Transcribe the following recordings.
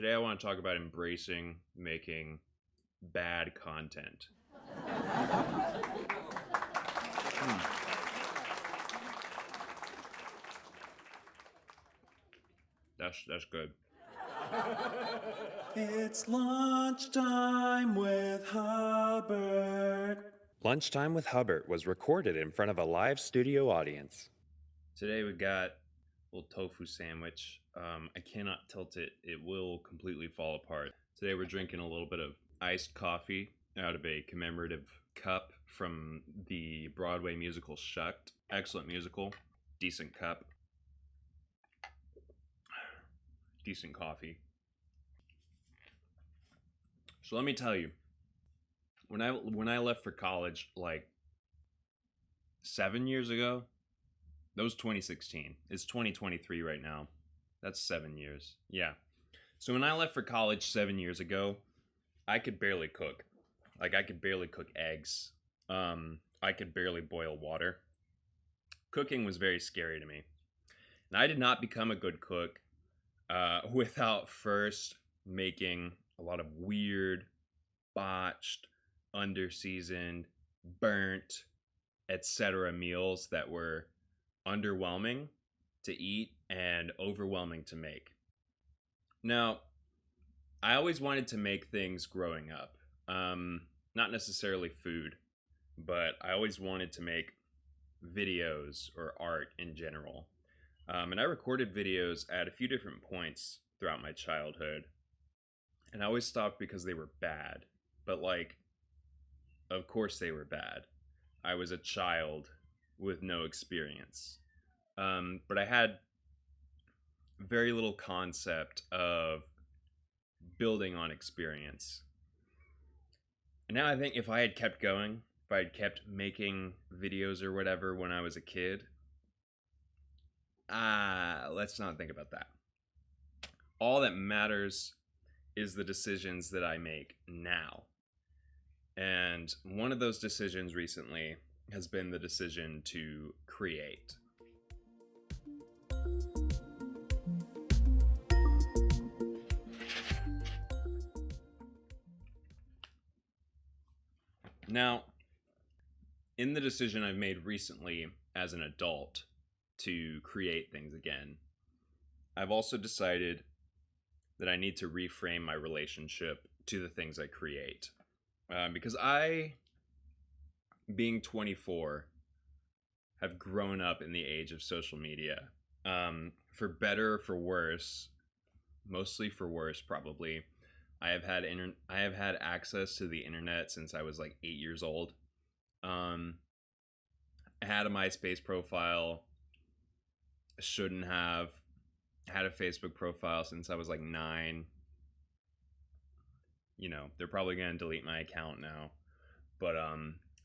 Today I want to talk about embracing making bad content. Hmm. That's good. It's lunchtime with Hubbard. Lunchtime with Hubbard was recorded in front of a live studio audience. Today we got a little tofu sandwich. I cannot tilt it. It will completely fall apart. Today we're drinking a little bit of iced coffee out of a commemorative cup from the Broadway musical Shucked. Excellent musical. Decent cup. Decent coffee. So let me tell you, when I left for college like 7 years ago, that was 2016. It's 2023 right now. That's 7 years. Yeah. So when I left for college 7 years ago, I could barely cook. Like I could barely cook eggs. I could barely boil water. Cooking was very scary to me. And I did not become a good cook without first making a lot of weird, botched, underseasoned, burnt, etc. meals that were underwhelming to eat and overwhelming to make. Now, I always wanted to make things growing up. Not necessarily food, but I always wanted to make videos or art in general. And I recorded videos at a few different points throughout my childhood. And I always stopped because they were bad. But, like, of course they were bad. I was a child with no experience. But I had very little concept of building on experience. And now I think if I had kept going, if I had kept making videos or whatever when I was a kid, let's not think about that. All that matters is the decisions that I make now. And one of those decisions recently has been the decision to create. Now, in the decision I've made recently as an adult to create things again, I've also decided that I need to reframe my relationship to the things I create. Because I, being 24, have grown up in the age of social media. For better or for worse, mostly for worse probably, I have had access to the internet since I was like 8 years old. I had a MySpace profile. Shouldn't have had a Facebook profile since I was like 9. They're probably gonna delete my account now. But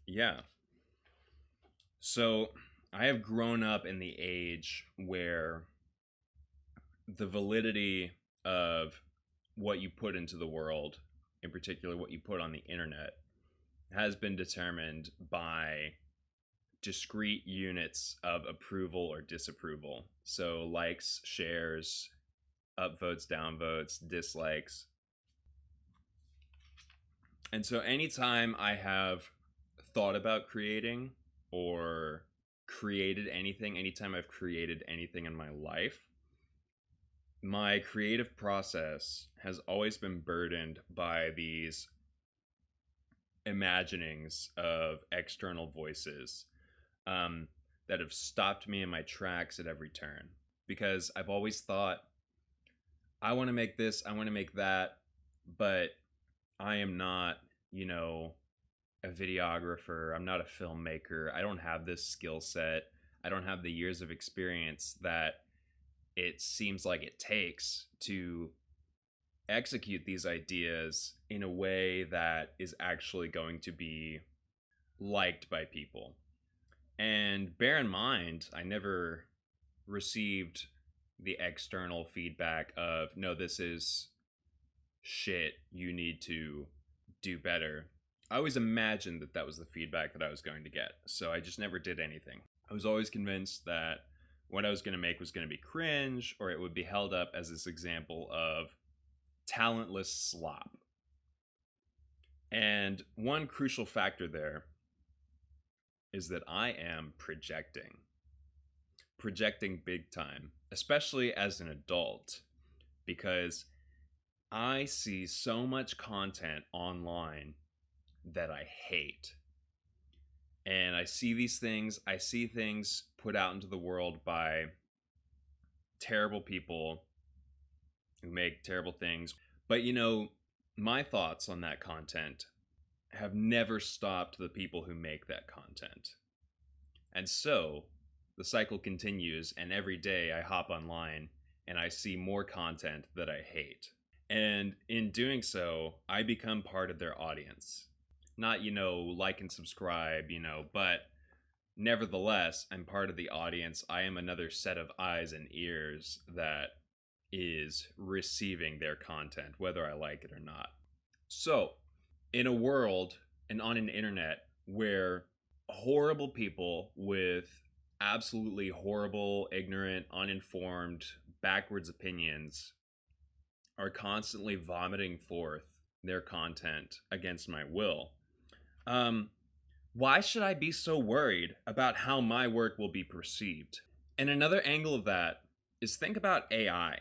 yeah. So I have grown up in the age where the validity of what you put into the world, in particular what you put on the internet, has been determined by discrete units of approval or disapproval. So likes, shares, upvotes, downvotes, dislikes. And so anytime I have thought about creating or created anything, anytime I've created anything in my life, my creative process has always been burdened by these imaginings of external voices that have stopped me in my tracks at every turn. Because I've always thought, I want to make this, I want to make that, but I am not, a videographer. I'm not a filmmaker. I don't have this skill set. I don't have the years of experience that it seems like it takes to execute these ideas in a way that is actually going to be liked by people. And bear in mind, I never received the external feedback of, no, this is shit, you need to do better. I always imagined that that was the feedback that I was going to get, so I just never did anything. I was always convinced that what I was going to make was going to be cringe, or it would be held up as this example of talentless slop. And one crucial factor there is that I am projecting big time, especially as an adult, because I see so much content online that I hate. And I see things put out into the world by terrible people who make terrible things. But my thoughts on that content have never stopped the people who make that content. And so the cycle continues, and every day I hop online and I see more content that I hate. And in doing so, I become part of their audience. Not, like and subscribe, but nevertheless, I'm part of the audience. I am another set of eyes and ears that is receiving their content, whether I like it or not. So, in a world and on an internet where horrible people with absolutely horrible, ignorant, uninformed, backwards opinions are constantly vomiting forth their content against my will, why should I be so worried about how my work will be perceived? And another angle of that is, think about AI.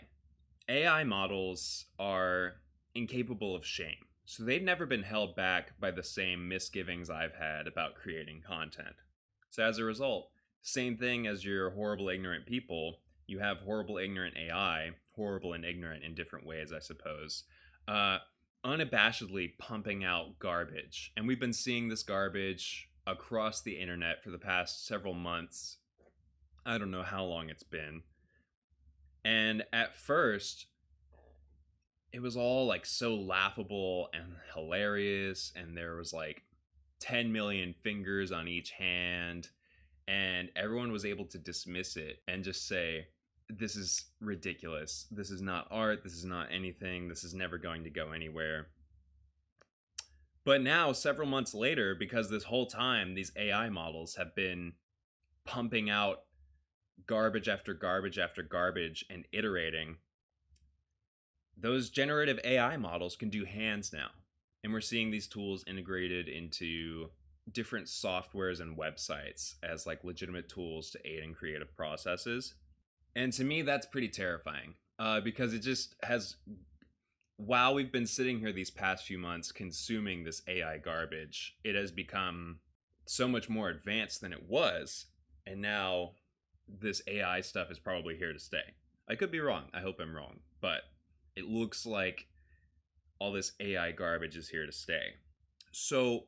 AI models are incapable of shame, so they've never been held back by the same misgivings I've had about creating content. So as a result, same thing as your horrible, ignorant people, you have horrible, ignorant AI, horrible and ignorant in different ways, I suppose, unabashedly pumping out garbage. And we've been seeing this garbage across the internet for the past several months. I don't know how long it's been. And at first, it was all like so laughable and hilarious, and there was like 10 million fingers on each hand, and everyone was able to dismiss it and just say, this is ridiculous. This is not art. This is not anything. This is never going to go anywhere. But now, several months later, because this whole time these AI models have been pumping out garbage after garbage after garbage and iterating, those generative AI models can do hands now. And we're seeing these tools integrated into different softwares and websites as like legitimate tools to aid in creative processes. And to me, that's pretty terrifying, because it just has, while we've been sitting here these past few months consuming this AI garbage, it has become so much more advanced than it was. And now this AI stuff is probably here to stay. I could be wrong. I hope I'm wrong. But it looks like all this AI garbage is here to stay. So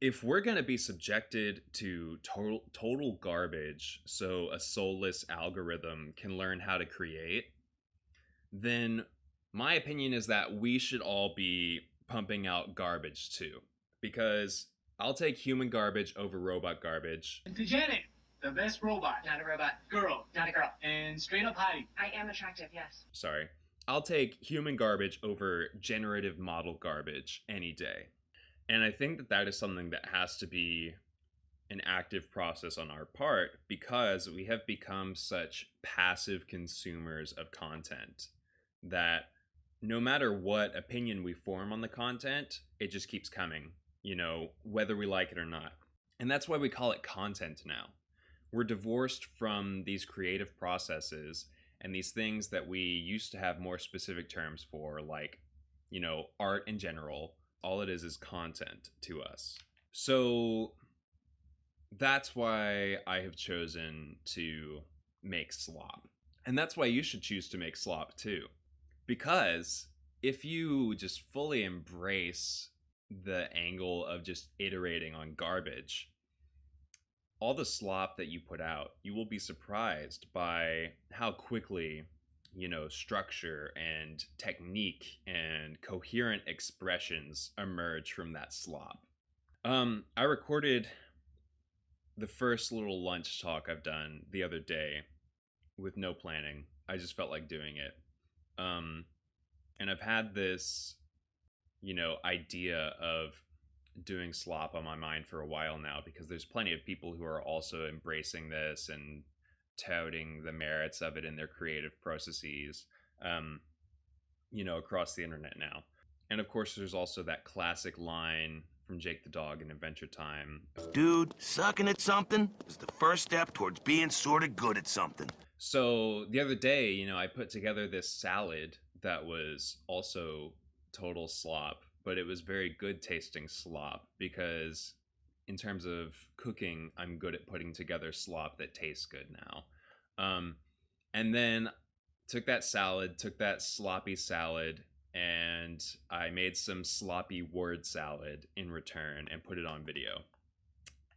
if we're going to be subjected to total garbage so a soulless algorithm can learn how to create, then my opinion is that we should all be pumping out garbage too. Because I'll take human garbage over robot garbage. To Janet, the best robot. Not a robot. Girl. Not a girl. And straight up Heidi. I am attractive, yes. Sorry. I'll take human garbage over generative model garbage any day. And I think that that is something that has to be an active process on our part, because we have become such passive consumers of content that no matter what opinion we form on the content, it just keeps coming, whether we like it or not. And that's why we call it content now. We're divorced from these creative processes and these things that we used to have more specific terms for, like, art in general. All it is content to us. So that's why I have chosen to make slop. And that's why you should choose to make slop too. Because if you just fully embrace the angle of just iterating on garbage, all the slop that you put out, you will be surprised by how quickly structure and technique and coherent expressions emerge from that slop. I recorded the first little lunch talk I've done the other day with no planning. I just felt like doing it. And I've had this, idea of doing slop on my mind for a while now, because there's plenty of people who are also embracing this and touting the merits of it in their creative processes. across the internet now. And of course, there's also that classic line from Jake the Dog in Adventure Time. Dude, sucking at something is the first step towards being sort of good at something. So the other day, I put together this salad that was also total slop, but it was very good tasting slop because in terms of cooking, I'm good at putting together slop that tastes good now. And then took that sloppy salad, and I made some sloppy word salad in return and put it on video.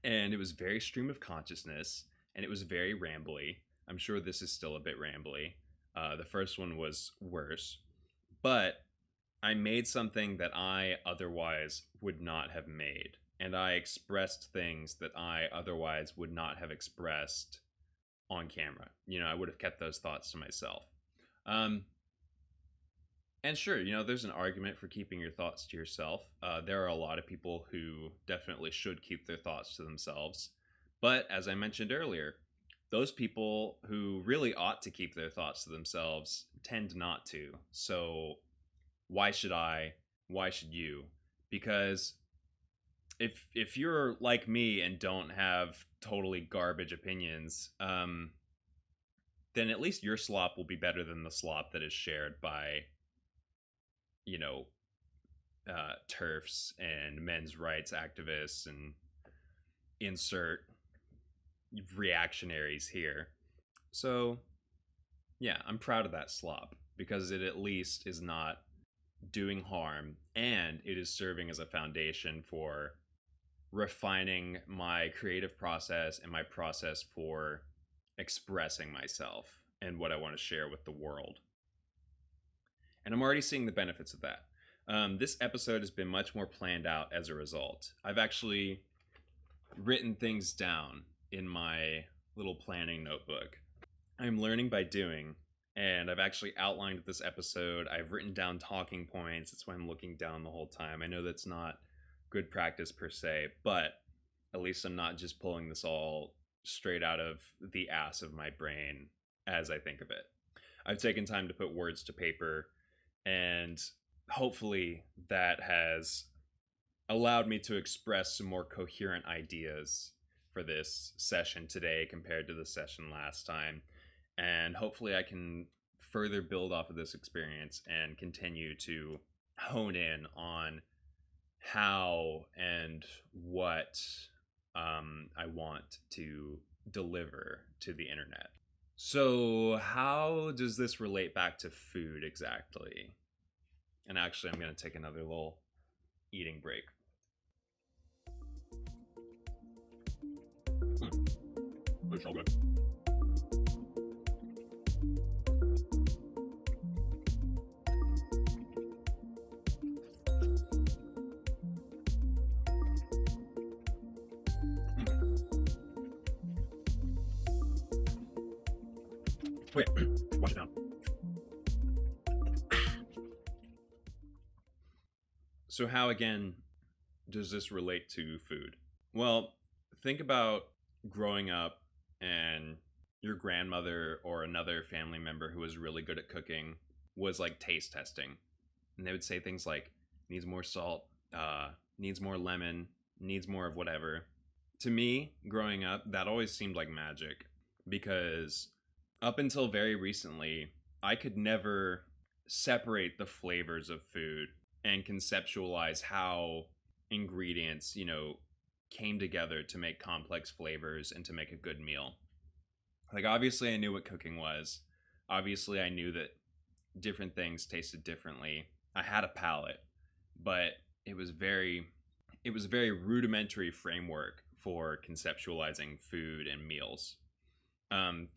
And it was very stream of consciousness, and it was very rambly. I'm sure this is still a bit rambly. The first one was worse, but I made something that I otherwise would not have made, and I expressed things that I otherwise would not have expressed on camera. I would have kept those thoughts to myself. And sure, there's an argument for keeping your thoughts to yourself. There are a lot of people who definitely should keep their thoughts to themselves. But as I mentioned earlier, those people who really ought to keep their thoughts to themselves tend not to. So why should I? Why should you? Because if you're like me and don't have totally garbage opinions, then at least your slop will be better than the slop that is shared by, TERFs and men's rights activists and insert reactionaries here. So, yeah, I'm proud of that slop because it at least is not doing harm, and it is serving as a foundation for refining my creative process and my process for expressing myself and what I want to share with the world. And I'm already seeing the benefits of that. This episode has been much more planned out as a result. I've actually written things down in my little planning notebook. I'm learning by doing, and I've actually outlined this episode. I've written down talking points. That's why I'm looking down the whole time. I know that's not good practice per se, but at least I'm not just pulling this all straight out of the ass of my brain as I think of it. I've taken time to put words to paper, and hopefully that has allowed me to express some more coherent ideas for this session today compared to the session last time. And hopefully I can further build off of this experience and continue to hone in on how and what I want to deliver to the internet. So how does this relate back to food exactly? And actually, I'm going to take another little eating break. It's all good. Wait, wash it down. So how, again, does this relate to food? Well, think about growing up and your grandmother or another family member who was really good at cooking was like taste testing. And they would say things like, needs more salt, needs more lemon, needs more of whatever. To me, growing up, that always seemed like magic because up until very recently, I could never separate the flavors of food and conceptualize how ingredients, came together to make complex flavors and to make a good meal. Like, obviously I knew what cooking was. Obviously I knew that different things tasted differently. I had a palate, but it was a very rudimentary framework for conceptualizing food and meals.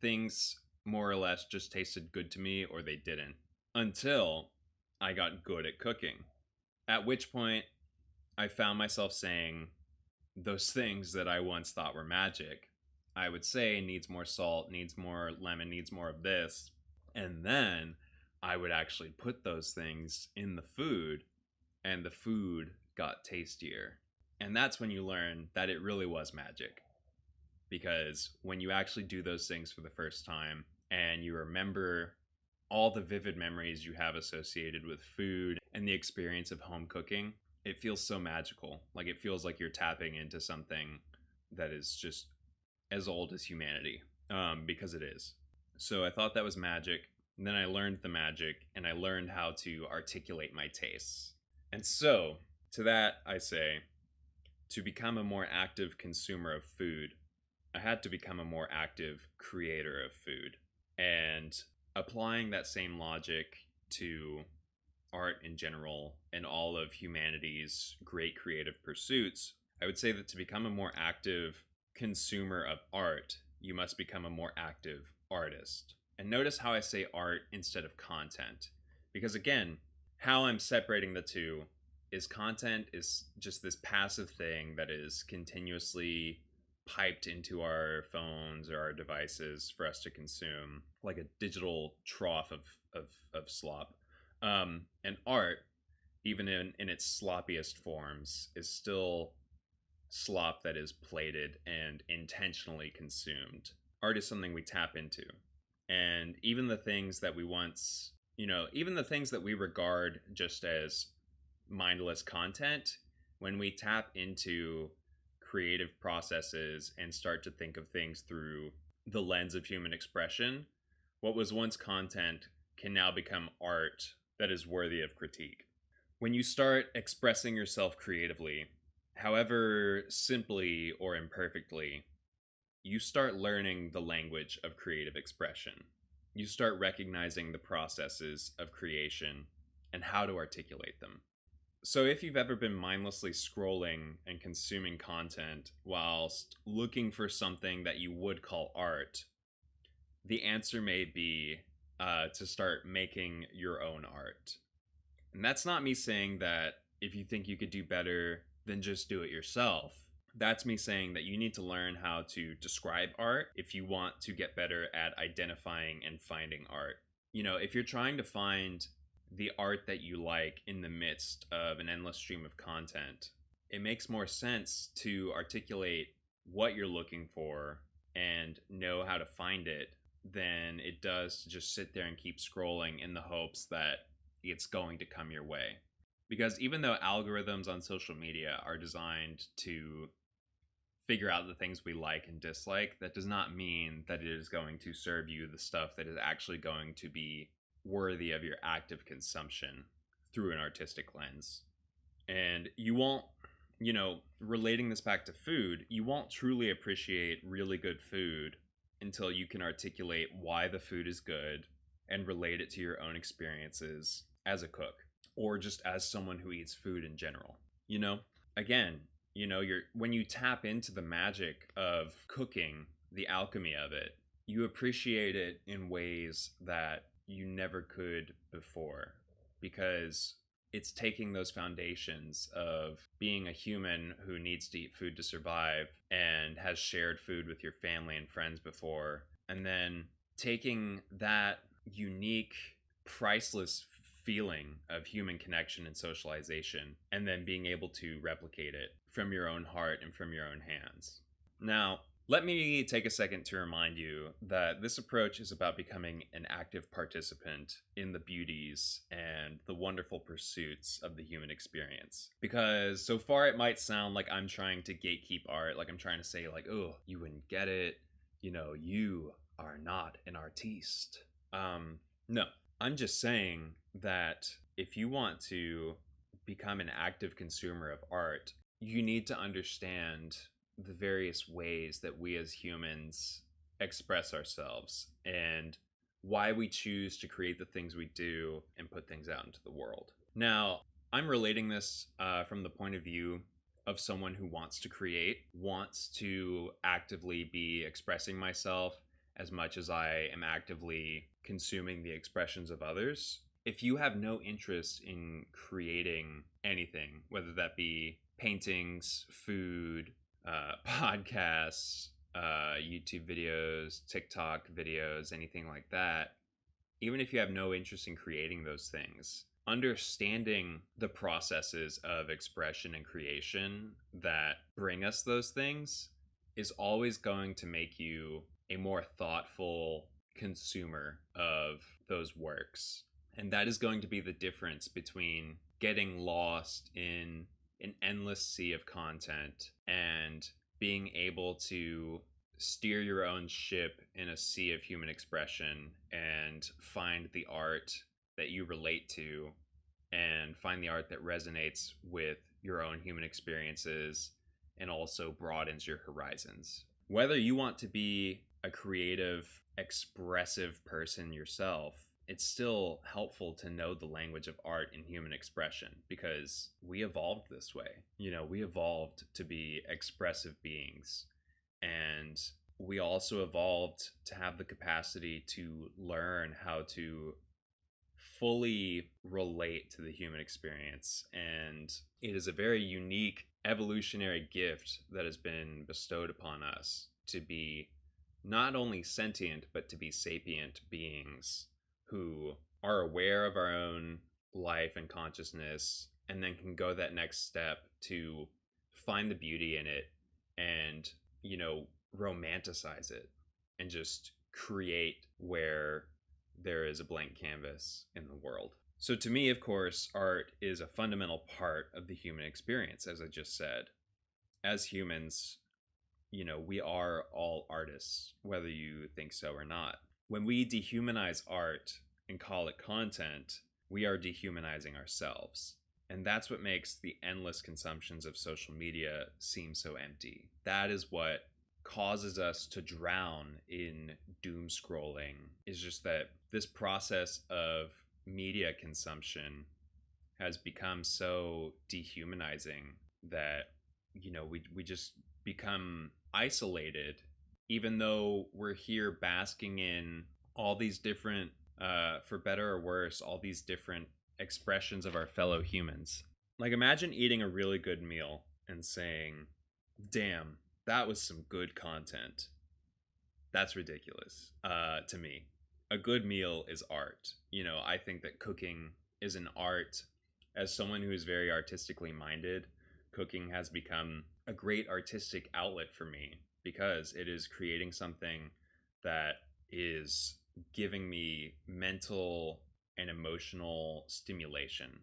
Things more or less just tasted good to me or they didn't until I got good at cooking. At which point I found myself saying those things that I once thought were magic. I would say needs more salt, needs more lemon, needs more of this. And then I would actually put those things in the food and the food got tastier. And that's when you learn that it really was magic. Because when you actually do those things for the first time and you remember all the vivid memories you have associated with food and the experience of home cooking, it feels so magical. Like it feels like you're tapping into something that is just as old as humanity, because it is. So I thought that was magic. And then I learned the magic and I learned how to articulate my tastes. And so, to that, I say, to become a more active consumer of food, I had to become a more active creator of food. And applying that same logic to art in general and all of humanity's great creative pursuits, I would say that to become a more active consumer of art, you must become a more active artist. And notice how I say art instead of content. Because again, how I'm separating the two is content is just this passive thing that is continuously piped into our phones or our devices for us to consume, like a digital trough of slop. And art, even in its sloppiest forms, is still slop that is plated and intentionally consumed. Art is something we tap into. And even the things that we once, even the things that we regard just as mindless content, when we tap into creative processes and start to think of things through the lens of human expression, what was once content can now become art that is worthy of critique. When you start expressing yourself creatively, however simply or imperfectly, you start learning the language of creative expression. You start recognizing the processes of creation and how to articulate them. So if you've ever been mindlessly scrolling and consuming content whilst looking for something that you would call art, the answer may be to start making your own art. And that's not me saying that if you think you could do better, then just do it yourself. That's me saying that you need to learn how to describe art if you want to get better at identifying and finding art. If you're trying to find the art that you like in the midst of an endless stream of content, it makes more sense to articulate what you're looking for and know how to find it than it does to just sit there and keep scrolling in the hopes that it's going to come your way. Because even though algorithms on social media are designed to figure out the things we like and dislike, that does not mean that it is going to serve you the stuff that is actually going to be worthy of your active consumption through an artistic lens. And you won't, relating this back to food, you won't truly appreciate really good food until you can articulate why the food is good and relate it to your own experiences as a cook or just as someone who eats food in general. Again, when you tap into the magic of cooking, the alchemy of it, you appreciate it in ways that you never could before, because it's taking those foundations of being a human who needs to eat food to survive and has shared food with your family and friends before, and then taking that unique, priceless feeling of human connection and socialization and then being able to replicate it from your own heart and from your own hands. Now, let me take a second to remind you that this approach is about becoming an active participant in the beauties and the wonderful pursuits of the human experience. Because so far it might sound like I'm trying to gatekeep art, like I'm trying to say like, oh, you wouldn't get it, you are not an artiste. No, I'm just saying that if you want to become an active consumer of art, you need to understand the various ways that we as humans express ourselves and why we choose to create the things we do and put things out into the world. Now, I'm relating this from the point of view of someone who wants to create, wants to actively be expressing myself as much as I am actively consuming the expressions of others. If you have no interest in creating anything, whether that be paintings, food, podcasts, YouTube videos, TikTok videos, anything like that, even if you have no interest in creating those things, understanding the processes of expression and creation that bring us those things is always going to make you a more thoughtful consumer of those works. And that is going to be the difference between getting lost in an endless sea of content and being able to steer your own ship in a sea of human expression and find the art that you relate to and find the art that resonates with your own human experiences and also broadens your horizons. Whether you want to be a creative, expressive person yourself, it's still helpful to know the language of art and human expression because we evolved this way. We evolved to be expressive beings, and we also evolved to have the capacity to learn how to fully relate to the human experience. And it is a very unique evolutionary gift that has been bestowed upon us to be not only sentient, but to be sapient beings who are aware of our own life and consciousness, and then can go that next step to find the beauty in it and, romanticize it and just create where there is a blank canvas in the world. So to me, of course, art is a fundamental part of the human experience, as I just said. As humans, we are all artists, whether you think so or not. When we dehumanize art and call it content, we are dehumanizing ourselves. And that's what makes the endless consumptions of social media seem so empty. That is what causes us to drown in doom scrolling, is just that this process of media consumption has become so dehumanizing that, we just become isolated, even though we're here basking in all these different, for better or worse, all these different expressions of our fellow humans. Like, imagine eating a really good meal and saying, damn, that was some good content. That's ridiculous to me. A good meal is art. I think that cooking is an art. As someone who is very artistically minded, cooking has become a great artistic outlet for me because it is creating something that is giving me mental and emotional stimulation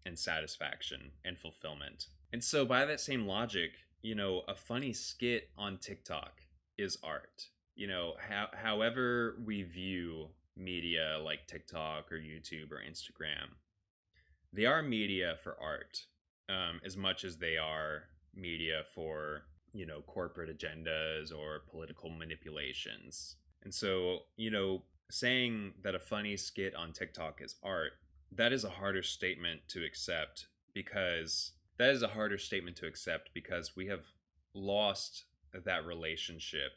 and satisfaction and fulfillment. And so by that same logic, a funny skit on TikTok is art. However we view media like TikTok or YouTube or Instagram, they are media for art, as much as they are media for, corporate agendas or political manipulations. And so, saying that a funny skit on TikTok is art, that is a harder statement to accept because we have lost that relationship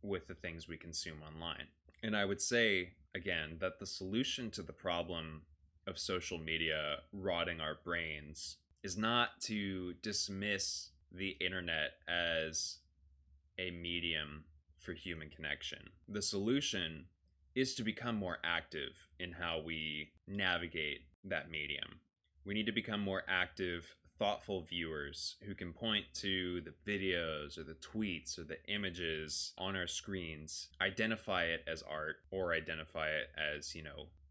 with the things we consume online. And I would say, again, that the solution to the problem of social media rotting our brains is not to dismiss the internet as a medium for human connection. The solution is to become more active in how we navigate that medium. We need to become more active, thoughtful viewers who can point to the videos or the tweets or the images on our screens, identify it as art, or identify it as,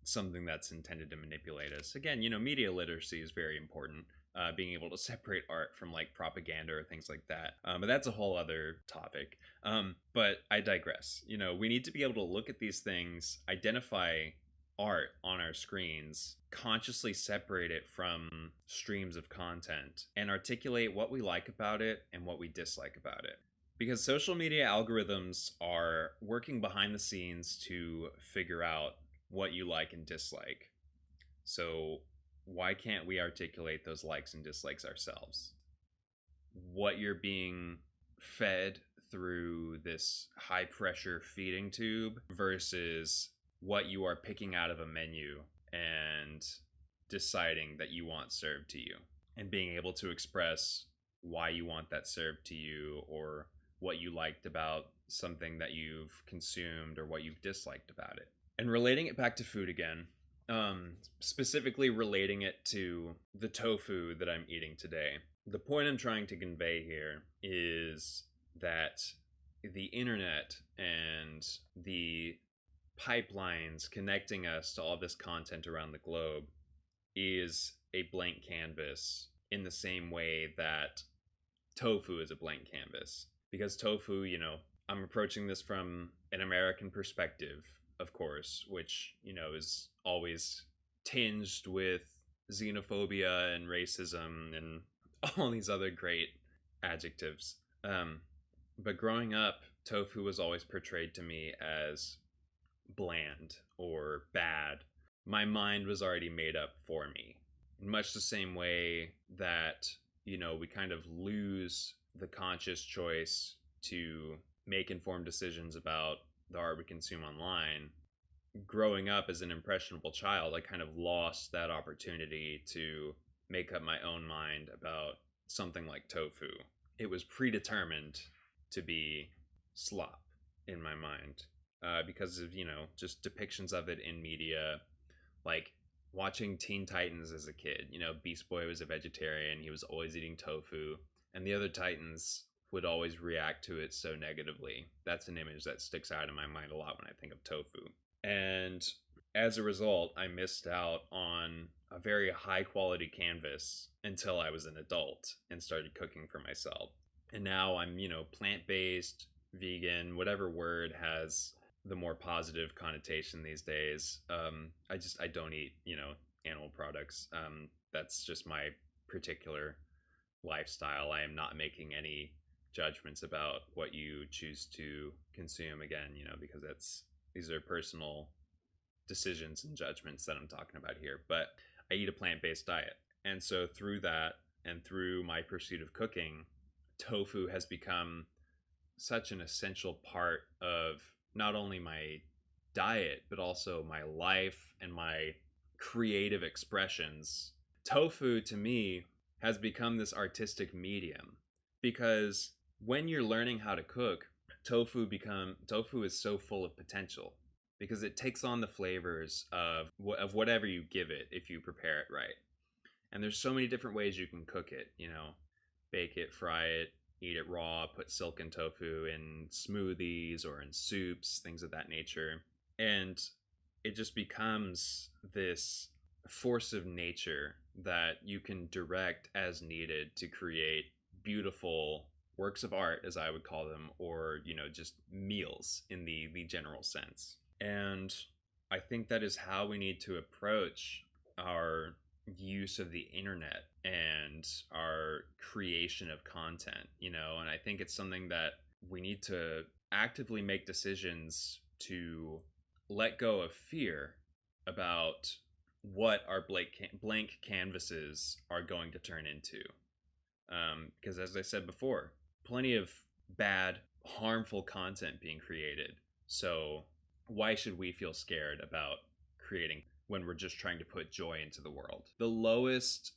something that's intended to manipulate us. Again, media literacy is very important. Being able to separate art from like propaganda or things like that. But that's a whole other topic. But I digress. We need to be able to look at these things, identify art on our screens, consciously separate it from streams of content, and articulate what we like about it and what we dislike about it. Because social media algorithms are working behind the scenes to figure out what you like and dislike. So why can't we articulate those likes and dislikes ourselves? What you're being fed through this high pressure feeding tube versus what you are picking out of a menu and deciding that you want served to you, and being able to express why you want that served to you, or what you liked about something that you've consumed, or what you've disliked about it. And relating it back to food again, specifically relating it to the tofu that I'm eating today. The point I'm trying to convey here is that the internet and the pipelines connecting us to all this content around the globe is a blank canvas in the same way that tofu is a blank canvas. Because tofu, I'm approaching this from an American perspective, of course, which, is always tinged with xenophobia and racism and all these other great adjectives. But growing up, tofu was always portrayed to me as bland or bad. My mind was already made up for me. In much the same way that, we kind of lose the conscious choice to make informed decisions about the art we consume online. Growing up as an impressionable child, I kind of lost that opportunity to make up my own mind about something like tofu. It was predetermined to be slop in my mind because of, just depictions of it in media, like watching Teen Titans as a kid. Beast Boy was a vegetarian, he was always eating tofu, and the other Titans would always react to it so negatively. That's an image that sticks out in my mind a lot when I think of tofu. And as a result, I missed out on a very high quality canvas until I was an adult and started cooking for myself. And now I'm, plant-based, vegan, whatever word has the more positive connotation these days. I don't eat, animal products. That's just my particular lifestyle. I am not making any judgments about what you choose to consume, again, because these are personal decisions and judgments that I'm talking about here. But I eat a plant-based diet. And so through that and through my pursuit of cooking, tofu has become such an essential part of not only my diet, but also my life and my creative expressions. Tofu, to me, has become this artistic medium because when you're learning how to cook, tofu is so full of potential because it takes on the flavors of whatever you give it if you prepare it right. And there's so many different ways you can cook it, bake it, fry it, eat it raw, put silken tofu in smoothies or in soups, things of that nature. And it just becomes this force of nature that you can direct as needed to create beautiful works of art, as I would call them, or, just meals in the general sense. And I think that is how we need to approach our use of the internet and our creation of content, and I think it's something that we need to actively make decisions to let go of fear about what our blank canvases are going to turn into. Because as I said before, plenty of bad, harmful content being created. So why should we feel scared about creating when we're just trying to put joy into the world? The lowest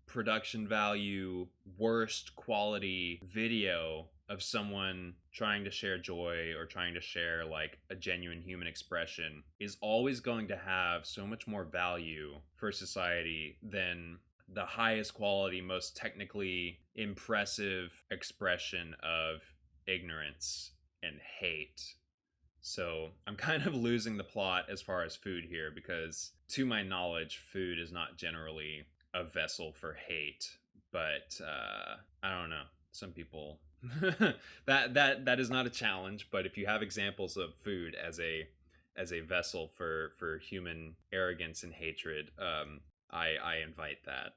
production value, worst quality video of someone trying to share joy or trying to share like a genuine human expression is always going to have so much more value for society than the highest quality, most technically impressive expression of ignorance and hate. So I'm kind of losing the plot as far as food here because to my knowledge, food is not generally a vessel for hate, but I don't know. Some people that is not a challenge, but if you have examples of food as a vessel for human arrogance and hatred, I invite that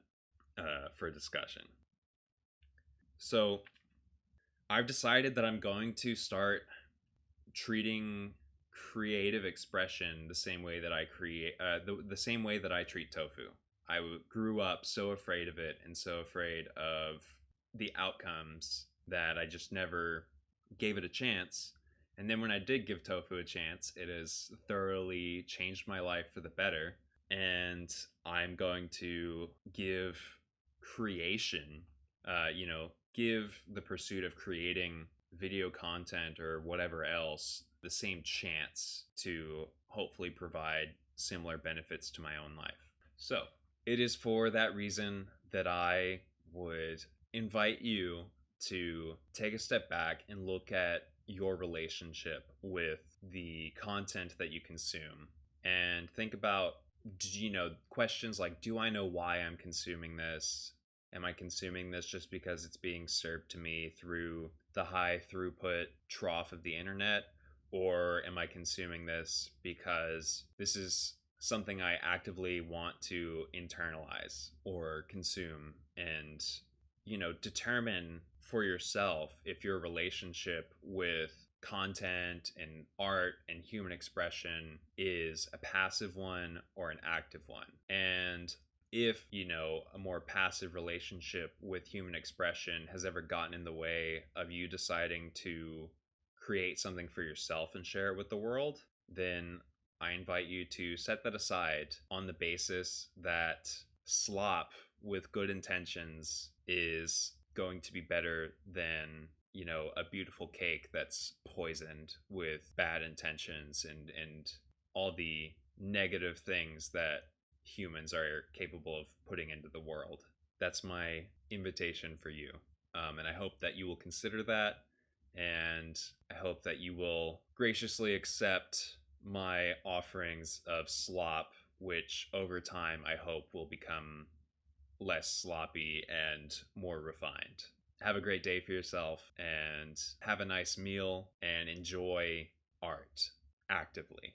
for discussion. So I've decided that I'm going to start treating creative expression the same way that I create the same way that I treat tofu. I grew up so afraid of it and so afraid of the outcomes that I just never gave it a chance. And then when I did give tofu a chance, it has thoroughly changed my life for the better. And I'm going to give creation, give the pursuit of creating video content or whatever else the same chance to hopefully provide similar benefits to my own life. So it is for that reason that I would invite you to take a step back and look at, your relationship with the content that you consume, and think about, questions like, do I know why I'm consuming this? Am I consuming this just because it's being served to me through the high throughput trough of the internet? Or am I consuming this because this is something I actively want to internalize or consume? And, determine for yourself if your relationship with content and art and human expression is a passive one or an active one. And if, a more passive relationship with human expression has ever gotten in the way of you deciding to create something for yourself and share it with the world, then I invite you to set that aside on the basis that slop with good intentions is going to be better than, a beautiful cake that's poisoned with bad intentions and all the negative things that humans are capable of putting into the world. That's my invitation for you. And I hope that you will consider that. And I hope that you will graciously accept my offerings of slop, which over time I hope will become less sloppy and more refined. Have a great day for yourself and have a nice meal and enjoy art actively.